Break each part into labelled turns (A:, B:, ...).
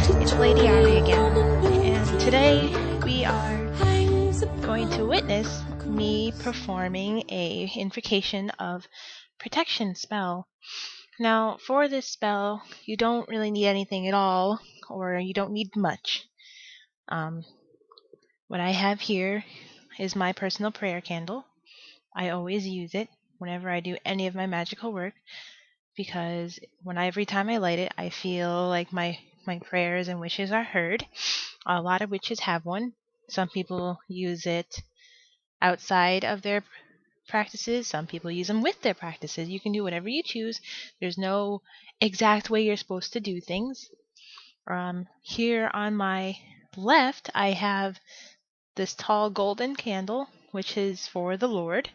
A: It's LAdyArie again, and today we are going to witness me performing a invocation of protection spell. Now, for this spell, you don't really need anything at all, or you don't need much. What I have here is my personal prayer candle. I always use it whenever I do any of my magical work, because every time I light it, I feel like my prayers and wishes are heard. A lot of witches have one. Some people use it outside of their practices. Some people use them with their practices. You can do whatever you choose. There's no exact way you're supposed to do things. Here on my left, I have this tall golden candle, which is for the Lord.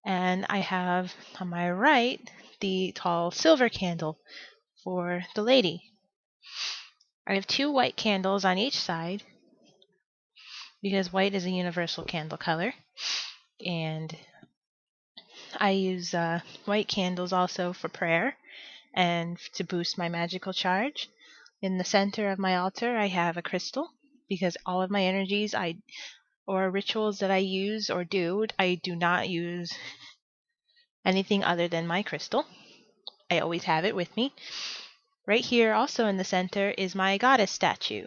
A: And I have on my right the tall silver candle for the lady. I have 2 white candles on each side because white is a universal candle color. And I use white candles also for prayer and to boost my magical charge. In the center of my altar, I have a crystal because all of my energies or rituals that I use or do, I do not use anything other than my crystal. I always have it with me. Right here, also in the center, is my goddess statue.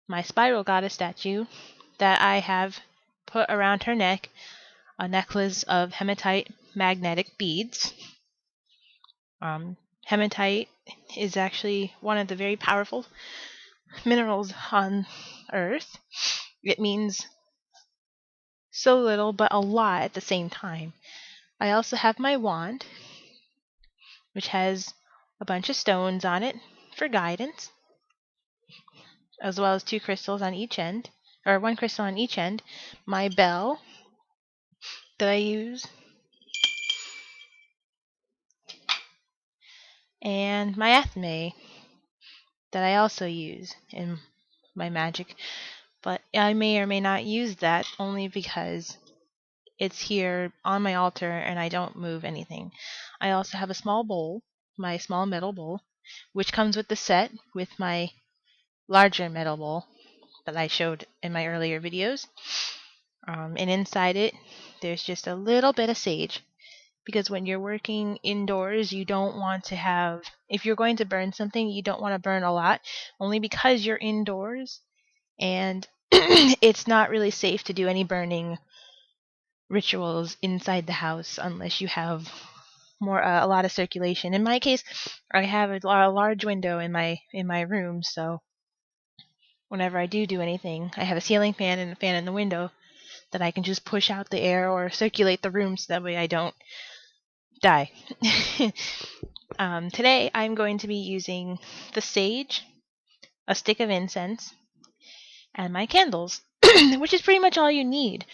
A: My spiral goddess statue that I have put around her neck a necklace of hematite magnetic beads. Hematite is actually one of the very powerful minerals on Earth. It means so little but a lot at the same time. I also have my wand, which has a bunch of stones on it for guidance, as well as 2 crystals on each end, or 1 crystal on each end. My bell that I use, and my athame that I also use in my magic. But I may or may not use that only because it's here on my altar and I don't move anything. I also have a small bowl, my small metal bowl, which comes with the set with my larger metal bowl that I showed in my earlier videos. And inside it, there's just a little bit of sage. Because when you're working indoors, you don't want to have, if you're going to burn something, you don't want to burn a lot, only because you're indoors and it's not really safe to do any burning rituals inside the house unless you have a lot of circulation. In my case, I have a large window in my room, so whenever I do anything, I have a ceiling fan and a fan in the window that I can just push out the air or circulate the room so that way I don't die. Today I'm going to be using the sage, a stick of incense, and my candles, which is pretty much all you need.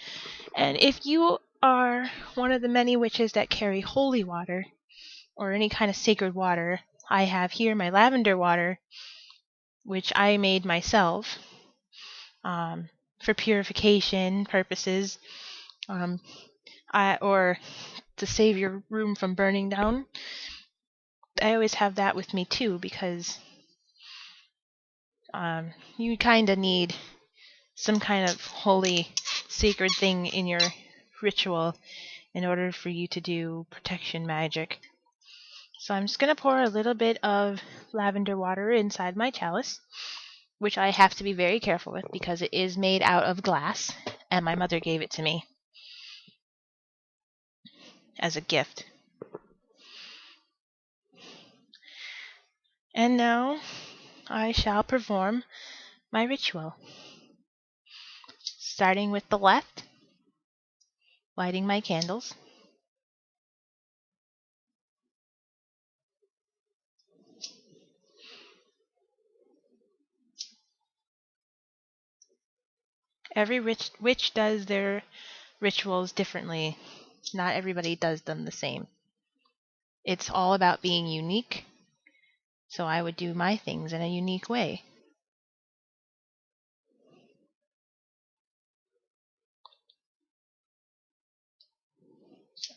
A: And if you are one of the many witches that carry holy water or any kind of sacred water, I have here my lavender water, which I made myself for purification purposes, or to save your room from burning down. I always have that with me too because you kind of need some kind of holy, sacred thing in your ritual in order for you to do protection magic. So I'm just going to pour a little bit of lavender water inside my chalice, which I have to be very careful with because it is made out of glass, and my mother gave it to me as a gift. And now I shall perform my ritual. Starting with the left, lighting my candles. Every witch does their rituals differently. Not everybody does them the same. It's all about being unique, so I would do my things in a unique way.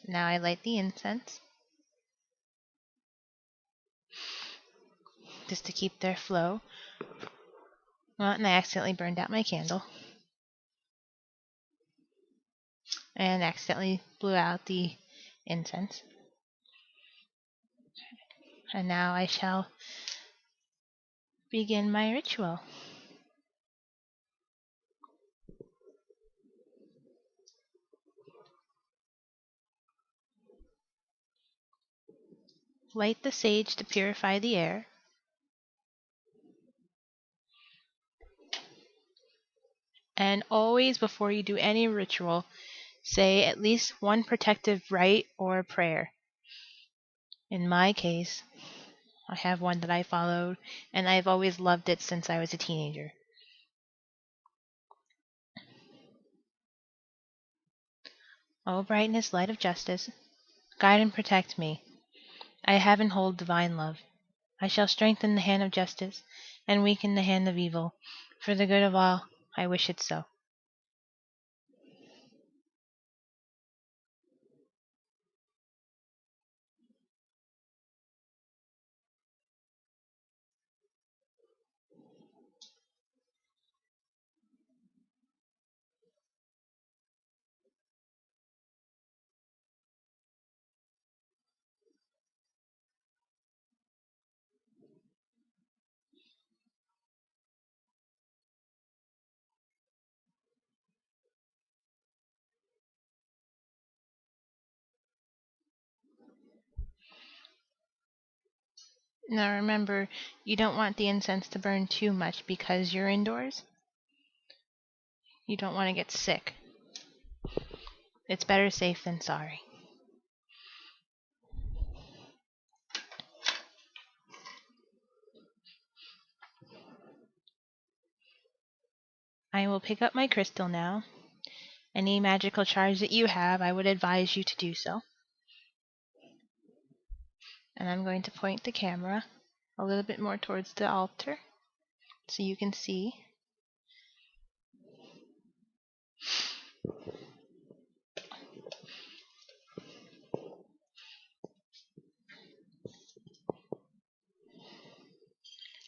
A: Now I light the incense. practice to keep their flow. Well, and I accidentally burned out my candle. And accidentally blew out the incense. And now I shall begin my ritual. Light the sage to purify the air. And always, before you do any ritual, say at least one protective rite or prayer. In my case, I have one that I followed, and I've always loved it since I was a teenager. O brightness, light of justice, guide and protect me. I have and hold divine love. I shall strengthen the hand of justice and weaken the hand of evil. For the good of all, I wish it so. Now remember, you don't want the incense to burn too much because you're indoors. You don't want to get sick. It's better safe than sorry. I will pick up my crystal now. Any magical charge that you have, I would advise you to do so. And I'm going to point the camera a little bit more towards the altar so you can see.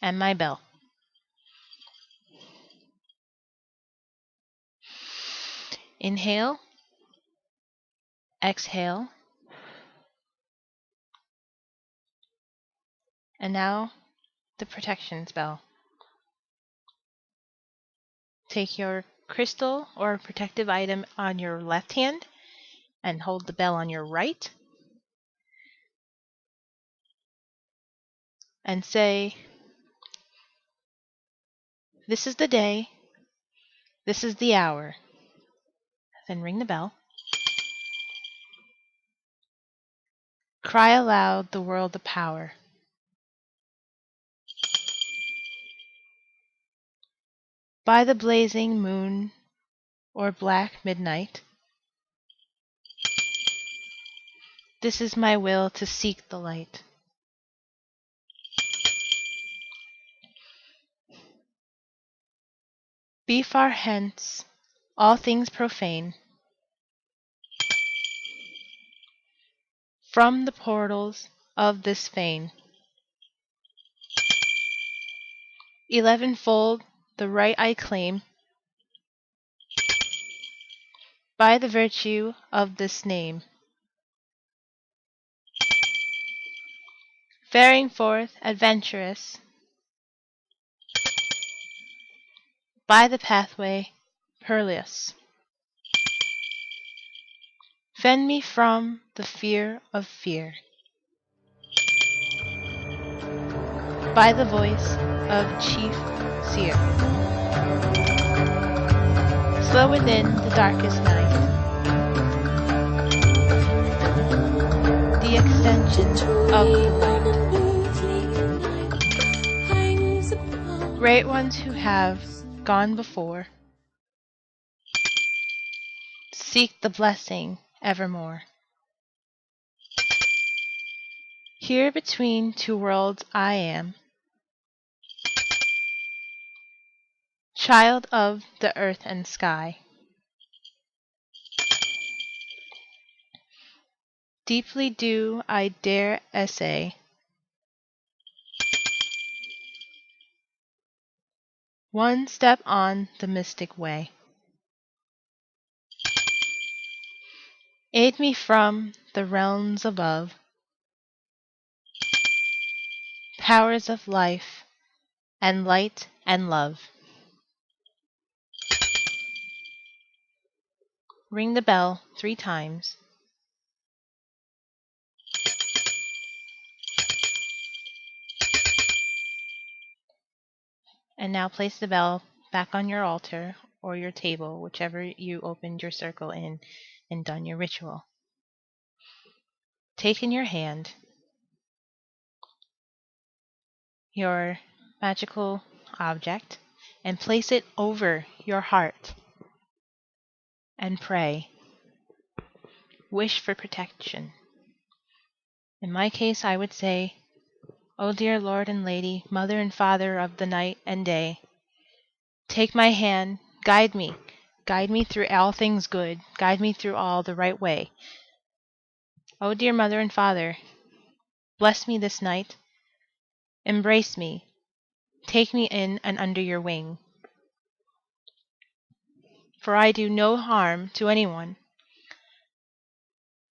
A: And my bell. Inhale, exhale, and now the protection spell. Take your crystal or protective item on your left hand and hold the bell on your right and say, "This is the day, this is the hour." Then ring the bell. Cry aloud the world of power. By the blazing moon or black midnight, this is my will to seek the light. Be far hence all things profane. From the portals of this fane, 11-fold the right I claim. By the virtue of this name, faring forth adventurous, by the pathway perilous. Fend me from the fear of fear. By the voice of chief seer. Slow within the darkest night, the extension of the light. Great ones who have gone before, seek the blessing evermore. Here between two worlds I am, child of the earth and sky. Deeply do I dare essay one step on the mystic way. Aid me from the realms above, powers of life and light and love. Ring the bell 3 times. And now place the bell back on your altar or your table, whichever you opened your circle in and done your ritual. Take in your hand your magical object and place it over your heart and pray. Wish for protection. In my case, I would say, O dear Lord and Lady, Mother and Father of the night and day, take my hand, guide me through all things good, guide me through all the right way. O dear Mother and Father, bless me this night, embrace me, take me in and under your wing. For I do no harm to anyone,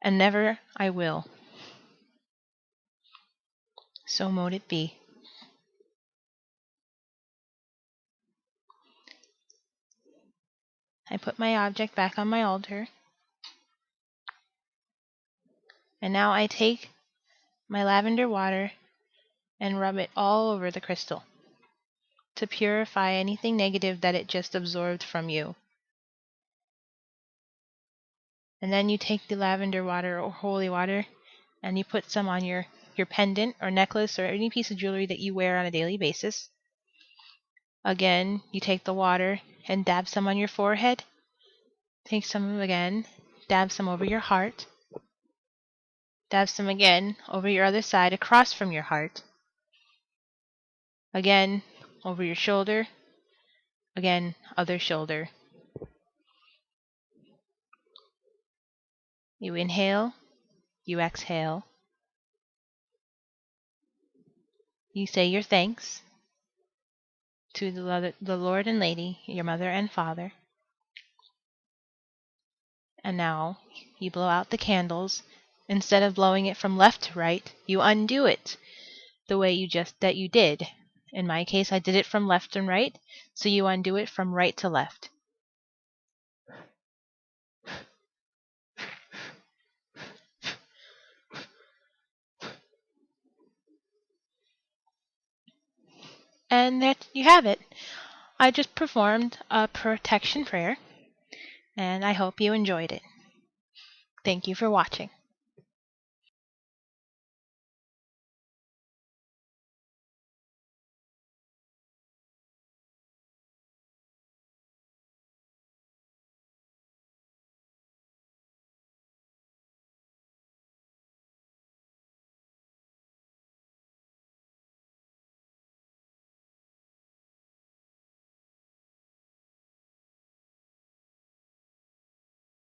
A: and never I will. So mote it be. I put my object back on my altar, and now I take my lavender water and rub it all over the crystal to purify anything negative that it just absorbed from you. And then you take the lavender water or holy water and you put some on your pendant or necklace or any piece of jewelry that you wear on a daily basis. Again, you take the water and dab some on your forehead. Take some again, dab some over your heart. Dab some again over your other side across from your heart. Again, over your shoulder. Again, other shoulder. You inhale, you exhale. You say your thanks to the Lord and Lady, your mother and father. And now you blow out the candles. Instead of blowing it from left to right, you undo it the way you did. In my case, I did it from left and right, so you undo it from right to left. And there you have it. I just performed a protection prayer, and I hope you enjoyed it. Thank you for watching.